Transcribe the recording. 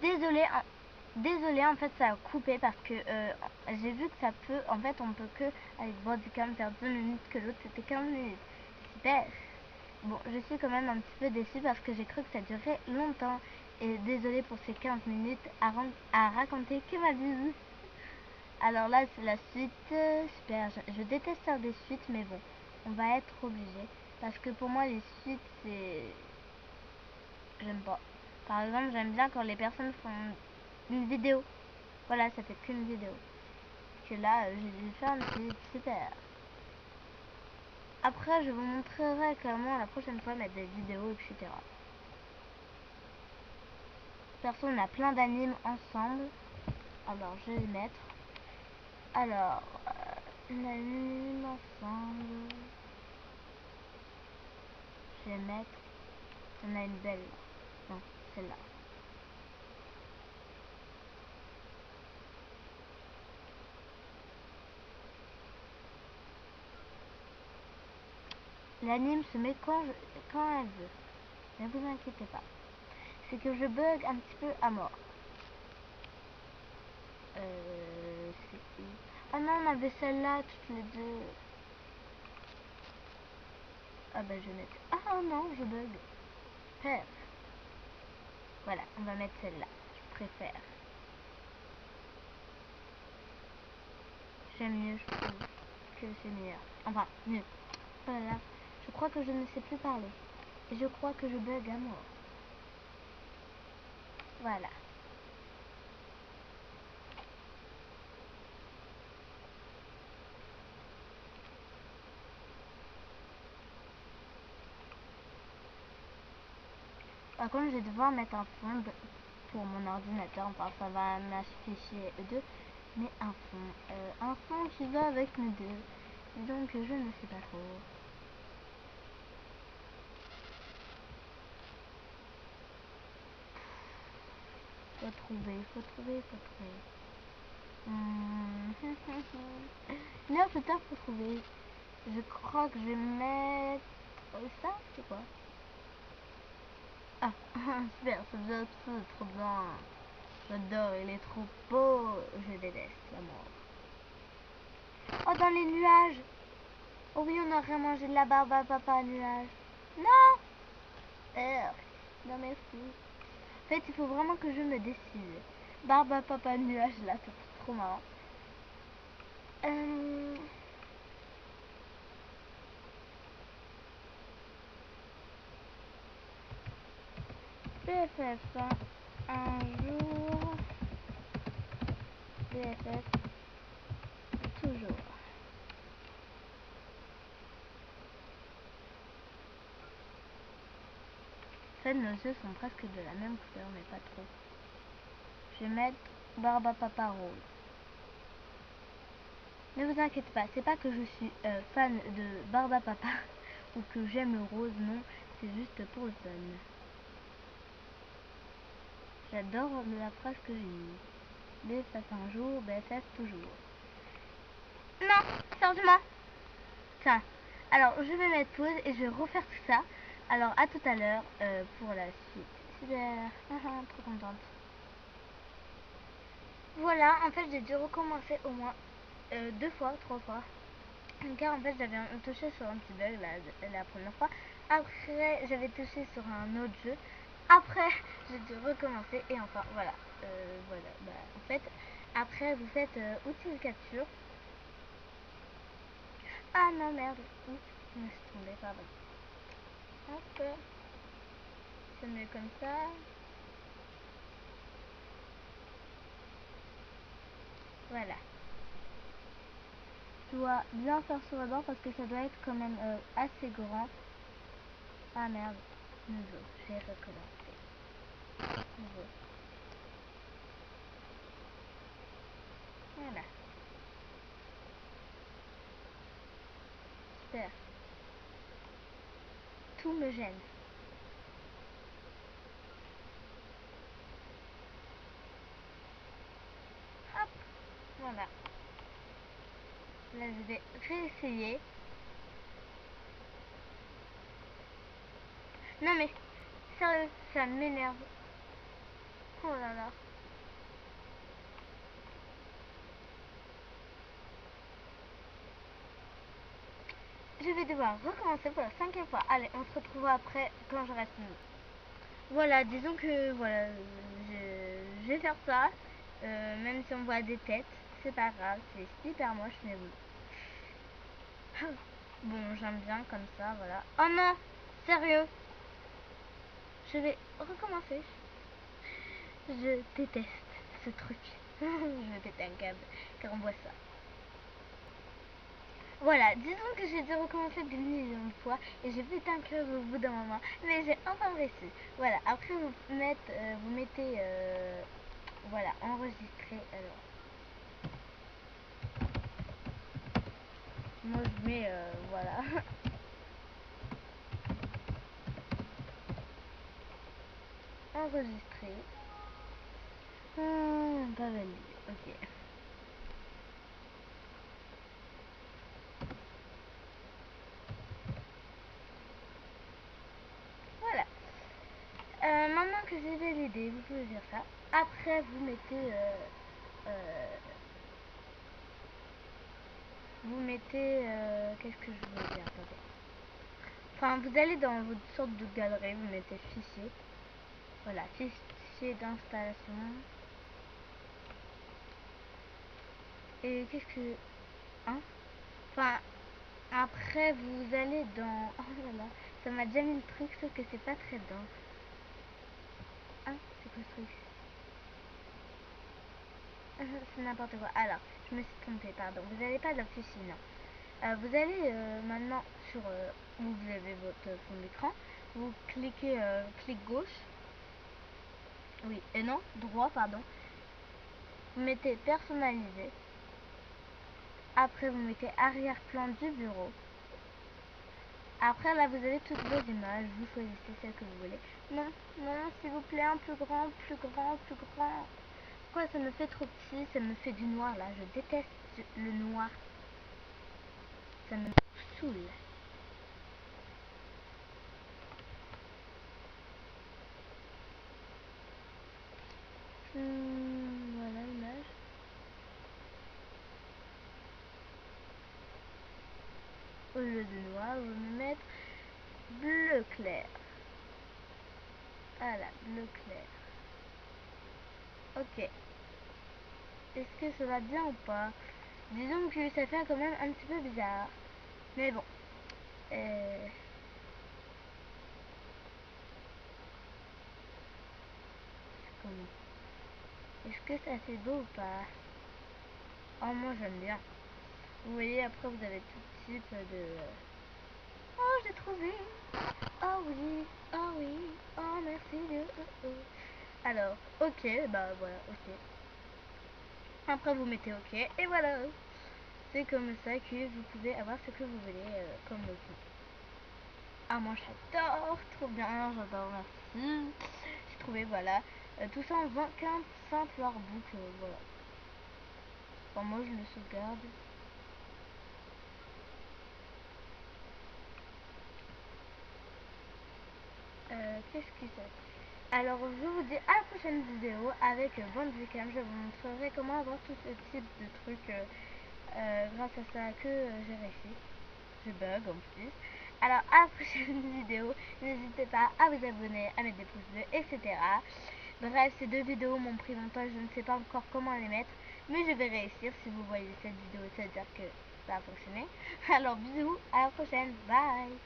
Désolée, désolée, en fait ça a coupé parce que j'ai vu que ça peut, en fait on peut que avec Bodycam faire 2 minutes, que l'autre c'était 15 minutes. Super. Bon, je suis quand même un petit peu déçue parce que j'ai cru que ça durait longtemps. Et désolée pour ces 15 minutes à raconter que ma vie. Alors là c'est la suite. Super, je déteste faire des suites, mais bon, on va être obligé. Parce que pour moi les suites c'est... J'aime pas. Par exemple, j'aime bien quand les personnes font une vidéo. Voilà, ça fait qu'une vidéo. Que là, j'ai dû faire une suite. Super. Après, je vous montrerai comment la prochaine fois mettre des vidéos, etc. Perso, on a plein d'animes ensemble. Alors, je vais les mettre. Alors, l'anime ensemble. Je vais mettre. On a une belle là. Non, celle-là. L'anime se met quand elle veut. Ne vous inquiétez pas. C'est que je bug un petit peu à mort. Ah non, on avait celle-là toutes les deux. Ah bah je vais mettre... Ah non, je bug. Père. Voilà, on va mettre celle-là. Je préfère. J'aime mieux, je trouve que c'est meilleur. Enfin, mieux. Voilà. Je crois que je ne sais plus parler. Et je crois que je bug à mort. Voilà. Par contre, je vais devoir mettre un fond pour mon ordinateur. Enfin, ça va m'afficher E2. Mais un fond qui va avec mes deux. Donc, je ne sais pas trop. Faut trouver. Non, plus tard, faut trouver. Je crois que je vais mettre ça, c'est quoi? Ah, super, c'est bien, c'est trop bien. J'adore, il est trop beau. Je déteste la mort. Oh, dans les nuages. Oh oui, on aurait mangé de la barbe à papa nuage. Non. Non, merci. En fait, il faut vraiment que je me décide. Barbe à papa nuage, là, c'est trop marrant. BFF, un jour. BFF, toujours. En fait, nos yeux sont presque de la même couleur, mais pas trop. Je vais mettre barbe à papa rose. Ne vous inquiétez pas, c'est pas que je suis fan de barbe à papa ou que j'aime le rose, non, c'est juste pour le fun. J'adore la phrase que j'ai mise. BFF un jour, BFF toujours. Non, sérieusement. Tiens, alors je vais mettre pause et je vais refaire tout ça. Alors à tout à l'heure pour la suite. Super, trop contente. Voilà, en fait j'ai dû recommencer au moins 2 fois, 3 fois. Car en fait j'avais touché sur un petit bug la première fois. Après j'avais touché sur un autre jeu. Après j'ai dû recommencer et enfin voilà. Voilà, bah, en fait après vous faites outil capture. Ah non merde, oups, je me suis tombée, pardon. Hop, c'est mieux comme ça. Voilà. Je dois bien faire sur le bord parce que ça doit être quand même assez grand. Ah merde, nouveau, j'ai recommencé. Nouveau. Voilà. Super. Tout me gêne. Hop, voilà. Là je vais réessayer. Non mais, sérieux, ça m'énerve. Oh là là. Je vais devoir recommencer pour la 5e fois. Allez, on se retrouve après quand j'aurai fini. Voilà, disons que voilà, je vais faire ça. Même si on voit des têtes, c'est pas grave, c'est hyper moche, mais oui. Bon, j'aime bien comme ça, voilà. Oh non, sérieux, je vais recommencer. Je déteste ce truc. Je vais péter un câble quand on voit ça. Voilà, disons que j'ai dû recommencer des millions de fois et j'ai pété un câble au bout d'un moment, mais j'ai enfin réussi. Voilà, après vous mettez, voilà, enregistrer. Alors, moi je mets, voilà, enregistrer. Pas validé, ok. Voilà. Maintenant que j'ai validé, vous pouvez dire ça. Après, vous mettez, qu'est-ce que je voulais dire, attendez. Enfin, vous allez dans votre sorte de galerie, vous mettez fichier. Voilà, fichier d'installation. Et qu'est-ce que... Hein? Enfin, après, vous allez dans... Oh là là, ça m'a déjà mis le truc, sauf que c'est pas très dense. Hein? C'est quoi ce truc? C'est n'importe quoi. Alors, je me suis trompée, pardon. Vous n'allez pas dans fichier, non. Vous allez maintenant sur où vous avez votre fond d'écran. Vous cliquez clic gauche. Oui, et non, droit, pardon. Vous mettez personnaliser. Après, vous mettez arrière-plan du bureau. Après, là, vous avez toutes vos images. Vous choisissez celle que vous voulez. Non, non, s'il vous plaît, un plus grand, plus grand, plus grand. Pourquoi ça me fait trop petit? Ça me fait du noir, là. Je déteste le noir. Ça me saoule. Voilà l'image. Au lieu de noir, je vais me mettre bleu clair. Voilà, bleu clair. Ok. Est-ce que ça va bien ou pas? Disons que ça fait quand même un petit peu bizarre. Mais bon. Comment? Est-ce que ça fait beau ou pas? Oh, moi j'aime bien. Vous voyez, après vous avez tout type de... Oh, j'ai trouvé! Oh oui! Oh oui! Oh, merci Dieu! Alors, ok, bah voilà, ok. Après vous mettez ok, et voilà! C'est comme ça que vous pouvez avoir ce que vous voulez comme document. Ah, moi j'adore! Trop bien, j'adore, merci! J'ai trouvé, voilà. Tout ça en 15 simples artbooks, voilà. Enfin, moi je le sauvegarde. Qu'est-ce qui se passe? Alors je vous dis à la prochaine vidéo avec Bandicam. Je vous montrerai comment avoir tout ce type de trucs grâce à ça que j'ai réussi. Je bug en plus. Alors à la prochaine vidéo. N'hésitez pas à vous abonner, à mettre des pouces bleus, etc. Bref, ces deux vidéos m'ont pris longtemps. Je ne sais pas encore comment les mettre. Mais je vais réussir. Si vous voyez cette vidéo, ça veut dire que ça a fonctionné. Alors bisous, à la prochaine. Bye.